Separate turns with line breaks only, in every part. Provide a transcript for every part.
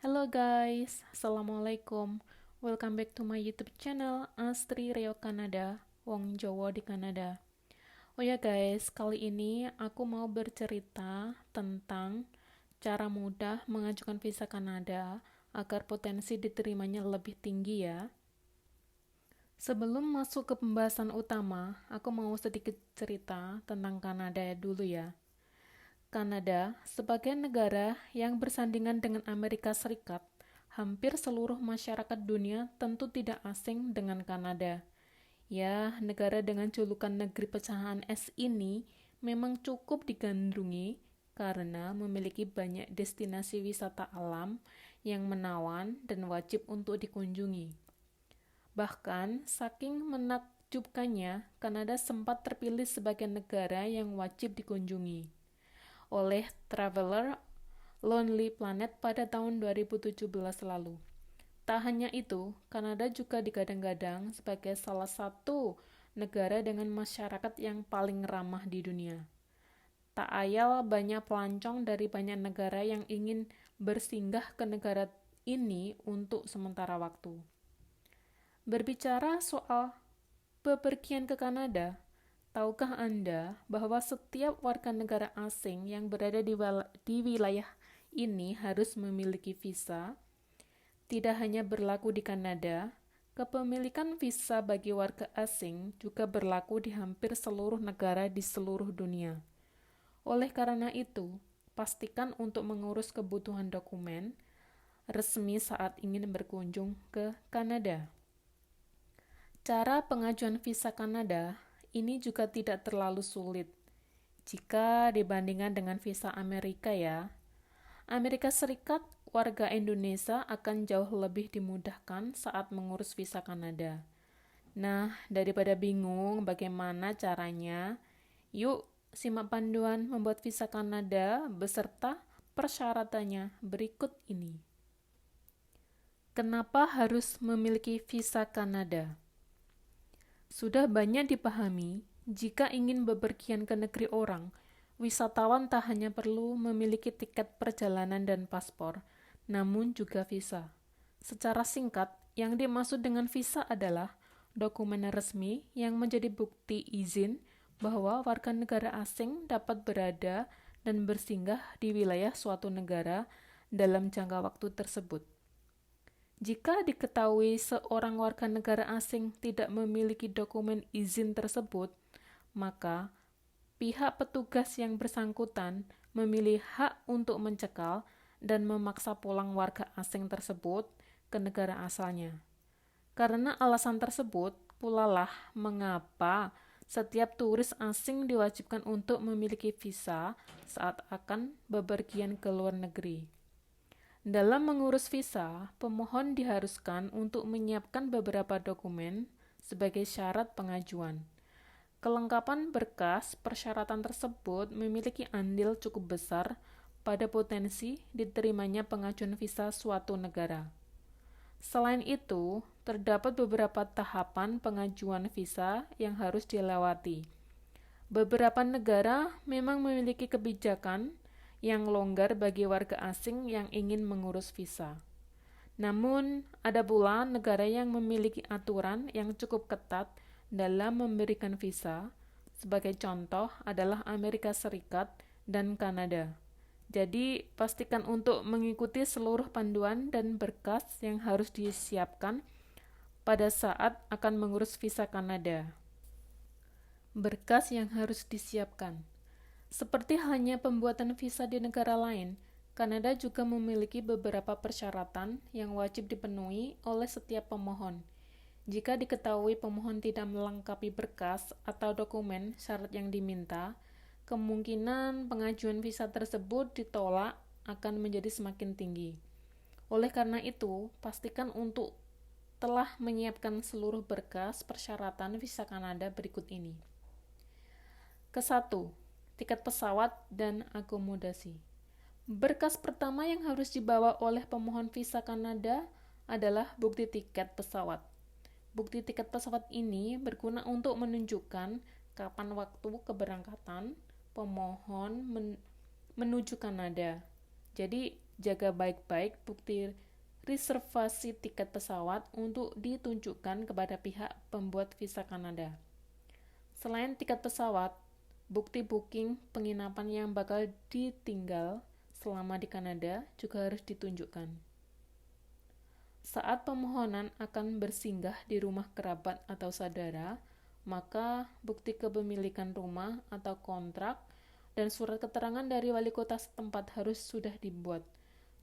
Halo guys, Assalamualaikum. Welcome back to my YouTube channel Astri Rio Kanada, Wong Jawa di Kanada. Oh ya guys, kali ini aku mau bercerita tentang cara mudah mengajukan visa Kanada agar potensi diterimanya lebih tinggi ya. Sebelum masuk ke pembahasan utama, aku mau sedikit cerita tentang Kanada dulu ya. Kanada, sebagai negara yang bersandingan dengan Amerika Serikat, hampir seluruh masyarakat dunia tentu tidak asing dengan Kanada. Ya, negara dengan julukan negeri pecahan es ini memang cukup digandrungi karena memiliki banyak destinasi wisata alam yang menawan dan wajib untuk dikunjungi. Bahkan, saking menakjubkannya, Kanada sempat terpilih sebagai negara yang wajib dikunjungi oleh Traveler Lonely Planet pada tahun 2017 lalu. Tak hanya itu, Kanada juga digadang-gadang sebagai salah satu negara dengan masyarakat yang paling ramah di dunia. Tak ayal banyak pelancong dari banyak negara yang ingin bersinggah ke negara ini untuk sementara waktu. Berbicara soal bepergian ke Kanada, tahukah Anda bahwa setiap warga negara asing yang berada di wilayah ini harus memiliki visa? Tidak hanya berlaku di Kanada, kepemilikan visa bagi warga asing juga berlaku di hampir seluruh negara di seluruh dunia. Oleh karena itu, pastikan untuk mengurus kebutuhan dokumen resmi saat ingin berkunjung ke Kanada. Cara pengajuan visa Kanada ini juga tidak terlalu sulit jika dibandingkan dengan visa Amerika ya. Amerika Serikat, warga Indonesia akan jauh lebih dimudahkan saat mengurus visa Kanada. Nah, daripada bingung bagaimana caranya, yuk simak panduan membuat visa Kanada beserta persyaratannya berikut ini. Kenapa harus memiliki visa Kanada? Sudah banyak dipahami, jika ingin bepergian ke negeri orang, wisatawan tak hanya perlu memiliki tiket perjalanan dan paspor, namun juga visa. Secara singkat, yang dimaksud dengan visa adalah dokumen resmi yang menjadi bukti izin bahwa warga negara asing dapat berada dan bersinggah di wilayah suatu negara dalam jangka waktu tersebut. Jika diketahui seorang warga negara asing tidak memiliki dokumen izin tersebut, maka pihak petugas yang bersangkutan memiliki hak untuk mencekal dan memaksa pulang warga asing tersebut ke negara asalnya. Karena alasan tersebut, pula lah mengapa setiap turis asing diwajibkan untuk memiliki visa saat akan bepergian ke luar negeri. Dalam mengurus visa, pemohon diharuskan untuk menyiapkan beberapa dokumen sebagai syarat pengajuan. Kelengkapan berkas persyaratan tersebut memiliki andil cukup besar pada potensi diterimanya pengajuan visa suatu negara. Selain itu, terdapat beberapa tahapan pengajuan visa yang harus dilewati. Beberapa negara memang memiliki kebijakan yang longgar bagi warga asing yang ingin mengurus visa. Namun, ada pula negara yang memiliki aturan yang cukup ketat dalam memberikan visa. Sebagai contoh adalah Amerika Serikat dan Kanada. Jadi, pastikan untuk mengikuti seluruh panduan dan berkas yang harus disiapkan pada saat akan mengurus visa Kanada. Berkas yang harus disiapkan. Seperti halnya pembuatan visa di negara lain, Kanada juga memiliki beberapa persyaratan yang wajib dipenuhi oleh setiap pemohon. Jika diketahui pemohon tidak melengkapi berkas atau dokumen syarat yang diminta, kemungkinan pengajuan visa tersebut ditolak akan menjadi semakin tinggi. Oleh karena itu, pastikan untuk telah menyiapkan seluruh berkas persyaratan visa Kanada berikut ini. Ke-1. Tiket pesawat dan akomodasi. Berkas pertama yang harus dibawa oleh pemohon visa Kanada adalah bukti tiket pesawat. Bukti tiket pesawat ini berguna untuk menunjukkan kapan waktu keberangkatan pemohon menuju Kanada. Jadi, jaga baik-baik bukti reservasi tiket pesawat untuk ditunjukkan kepada pihak pembuat visa Kanada. Selain tiket pesawat, bukti booking penginapan yang bakal ditinggal selama di Kanada juga harus ditunjukkan. Saat pemohonan akan bersinggah di rumah kerabat atau saudara, maka bukti kepemilikan rumah atau kontrak dan surat keterangan dari wali kota setempat harus sudah dibuat.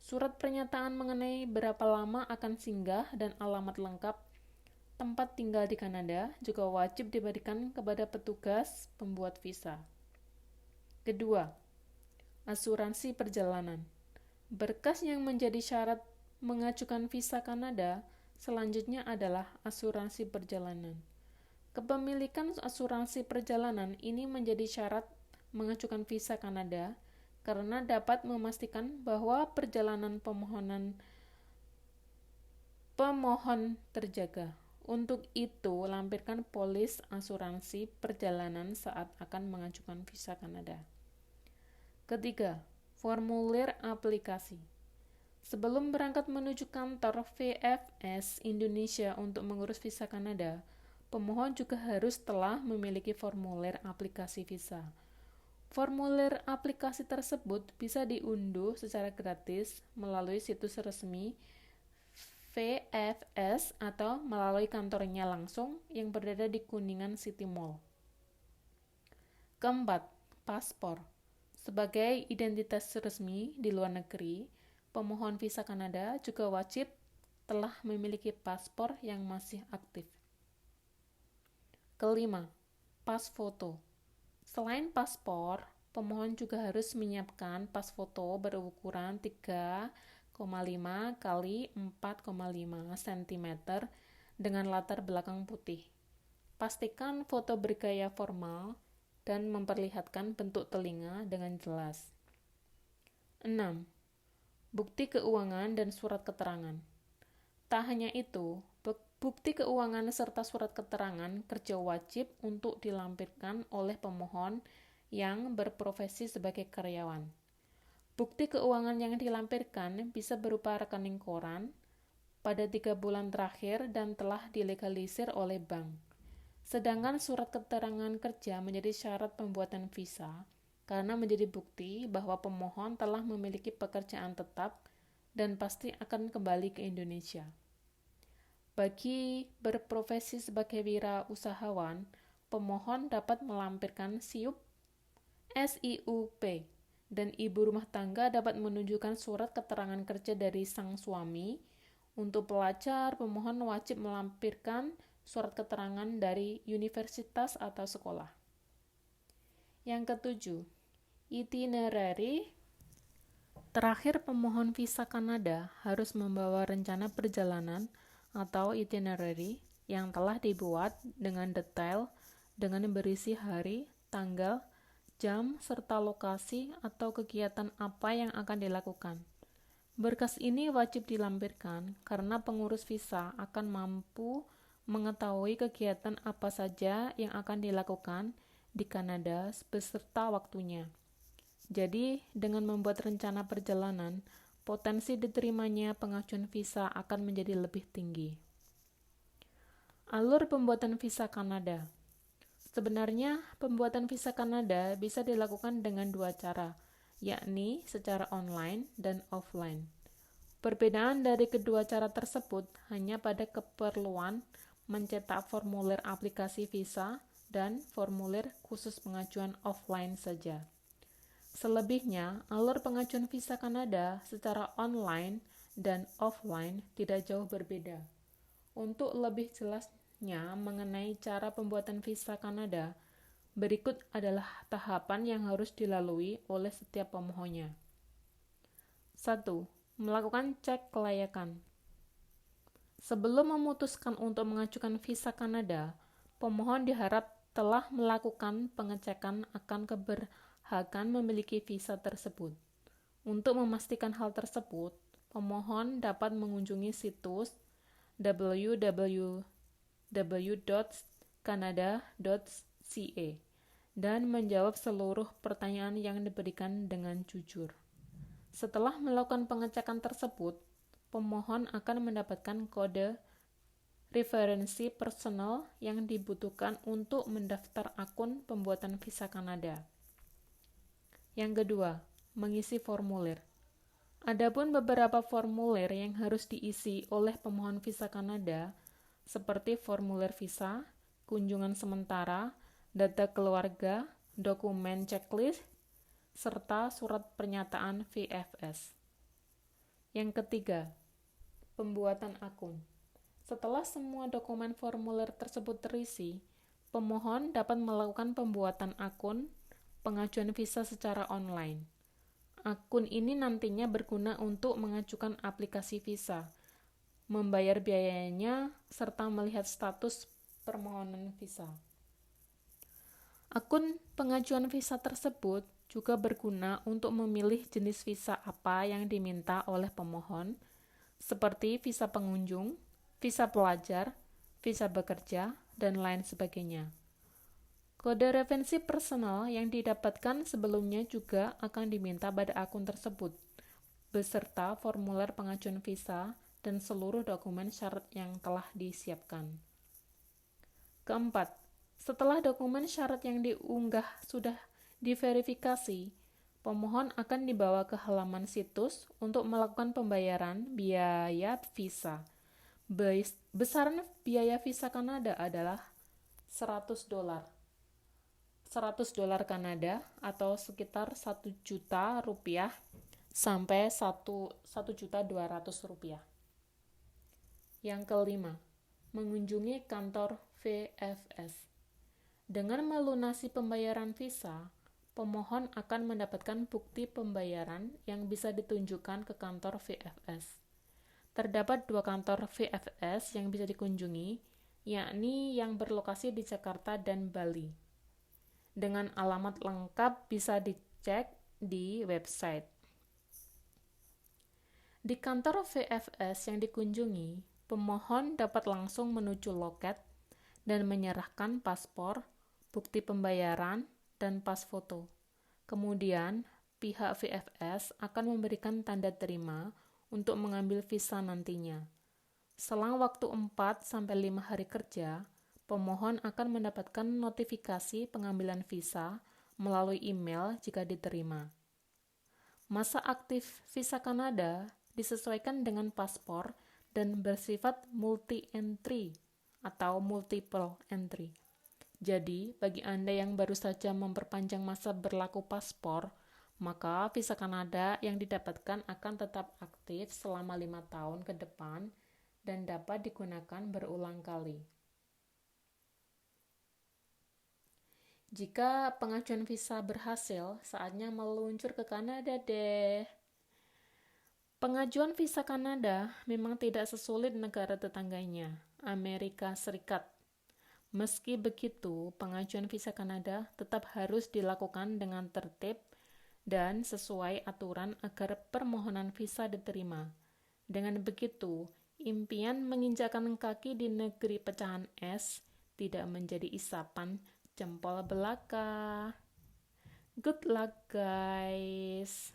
Surat pernyataan mengenai berapa lama akan singgah dan alamat lengkap tempat tinggal di Kanada juga wajib diberikan kepada petugas pembuat visa. Kedua, asuransi perjalanan. Berkas yang menjadi syarat mengajukan visa Kanada selanjutnya adalah asuransi perjalanan. Kepemilikan asuransi perjalanan ini menjadi syarat mengajukan visa Kanada karena dapat memastikan bahwa perjalanan pemohon terjaga. Untuk itu, lampirkan polis asuransi perjalanan saat akan mengajukan visa Kanada. Ketiga, formulir aplikasi. Sebelum berangkat menuju kantor VFS Indonesia untuk mengurus visa Kanada, pemohon juga harus telah memiliki formulir aplikasi visa. Formulir aplikasi tersebut bisa diunduh secara gratis melalui situs resmi VFS atau melalui kantornya langsung yang berada di Kuningan City Mall. Keempat, paspor. Sebagai identitas resmi di luar negeri, pemohon visa Kanada juga wajib telah memiliki paspor yang masih aktif. Kelima, pas foto. Selain paspor, pemohon juga harus menyiapkan pas foto berukuran 3,5 kali 4,5 cm dengan latar belakang putih. Pastikan foto bergaya formal dan memperlihatkan bentuk telinga dengan jelas. 6. Bukti keuangan dan surat keterangan. Tak hanya itu, bukti keuangan serta surat keterangan kerja wajib untuk dilampirkan oleh pemohon yang berprofesi sebagai karyawan. Bukti keuangan yang dilampirkan bisa berupa rekening koran pada 3 bulan terakhir dan telah dilegalisir oleh bank. Sedangkan surat keterangan kerja menjadi syarat pembuatan visa karena menjadi bukti bahwa pemohon telah memiliki pekerjaan tetap dan pasti akan kembali ke Indonesia. Bagi berprofesi sebagai wirausahawan, pemohon dapat melampirkan SIUP, dan ibu rumah tangga dapat menunjukkan surat keterangan kerja dari sang suami. Untuk pelajar, pemohon wajib melampirkan surat keterangan dari universitas atau sekolah. Yang ketujuh, itinerary. Terakhir, pemohon visa Kanada harus membawa rencana perjalanan atau itinerary yang telah dibuat dengan detail dengan berisi hari, tanggal, jam, serta lokasi atau kegiatan apa yang akan dilakukan. Berkas ini wajib dilampirkan karena pengurus visa akan mampu mengetahui kegiatan apa saja yang akan dilakukan di Kanada beserta waktunya. Jadi, dengan membuat rencana perjalanan, potensi diterimanya pengajuan visa akan menjadi lebih tinggi. Alur pembuatan visa Kanada. Sebenarnya, pembuatan visa Kanada bisa dilakukan dengan 2 cara, yakni secara online dan offline. Perbedaan dari kedua cara tersebut hanya pada keperluan mencetak formulir aplikasi visa dan formulir khusus pengajuan offline saja. Selebihnya, alur pengajuan visa Kanada secara online dan offline tidak jauh berbeda. Untuk lebih jelasnya mengenai cara pembuatan visa Kanada, berikut adalah tahapan yang harus dilalui oleh setiap pemohonnya. 1. Melakukan cek kelayakan. Sebelum memutuskan untuk mengajukan visa Kanada, pemohon diharap telah melakukan pengecekan akan keberhakan memiliki visa tersebut. Untuk memastikan hal tersebut, pemohon dapat mengunjungi situs www.canada.ca dan menjawab seluruh pertanyaan yang diberikan dengan jujur. Setelah melakukan pengecekan tersebut, pemohon akan mendapatkan kode referensi personal yang dibutuhkan untuk mendaftar akun pembuatan visa Kanada. Yang kedua, mengisi formulir. Adapun beberapa formulir yang harus diisi oleh pemohon visa Kanada, seperti formulir visa, kunjungan sementara, data keluarga, dokumen checklist, serta surat pernyataan VFS. Yang ketiga, pembuatan akun. Setelah semua dokumen formulir tersebut terisi, pemohon dapat melakukan pembuatan akun pengajuan visa secara online. Akun ini nantinya berguna untuk mengajukan aplikasi visa, membayar biayanya, serta melihat status permohonan visa. Akun pengajuan visa tersebut juga berguna untuk memilih jenis visa apa yang diminta oleh pemohon, seperti visa pengunjung, visa pelajar, visa bekerja, dan lain sebagainya. Kode referensi personal yang didapatkan sebelumnya juga akan diminta pada akun tersebut, beserta formulir pengajuan visa dan seluruh dokumen syarat yang telah disiapkan. Keempat, setelah dokumen syarat yang diunggah sudah diverifikasi, pemohon akan dibawa ke halaman situs untuk melakukan pembayaran biaya visa. Besaran biaya visa Kanada adalah $100 Kanada atau sekitar 1 juta rupiah sampai 1.200.000 rupiah. Yang kelima, mengunjungi kantor VFS. Dengan melunasi pembayaran visa, pemohon akan mendapatkan bukti pembayaran yang bisa ditunjukkan ke kantor VFS. Terdapat 2 kantor VFS yang bisa dikunjungi, yakni yang berlokasi di Jakarta dan Bali. Dengan alamat lengkap bisa dicek di website. Di kantor VFS yang dikunjungi, pemohon dapat langsung menuju loket dan menyerahkan paspor, bukti pembayaran, dan pas foto. Kemudian, pihak VFS akan memberikan tanda terima untuk mengambil visa nantinya. Selang waktu 4-5 hari kerja, pemohon akan mendapatkan notifikasi pengambilan visa melalui email jika diterima. Masa aktif visa Kanada disesuaikan dengan paspor dan bersifat multi-entry atau multiple entry. Jadi, bagi Anda yang baru saja memperpanjang masa berlaku paspor, maka visa Kanada yang didapatkan akan tetap aktif selama 5 tahun ke depan dan dapat digunakan berulang kali. Jika pengajuan visa berhasil, saatnya meluncur ke Kanada deh. Pengajuan visa Kanada memang tidak sesulit negara tetangganya, Amerika Serikat. Meski begitu, pengajuan visa Kanada tetap harus dilakukan dengan tertib dan sesuai aturan agar permohonan visa diterima. Dengan begitu, impian menginjakkan kaki di negeri pecahan es tidak menjadi isapan jempol belaka. Good luck, guys.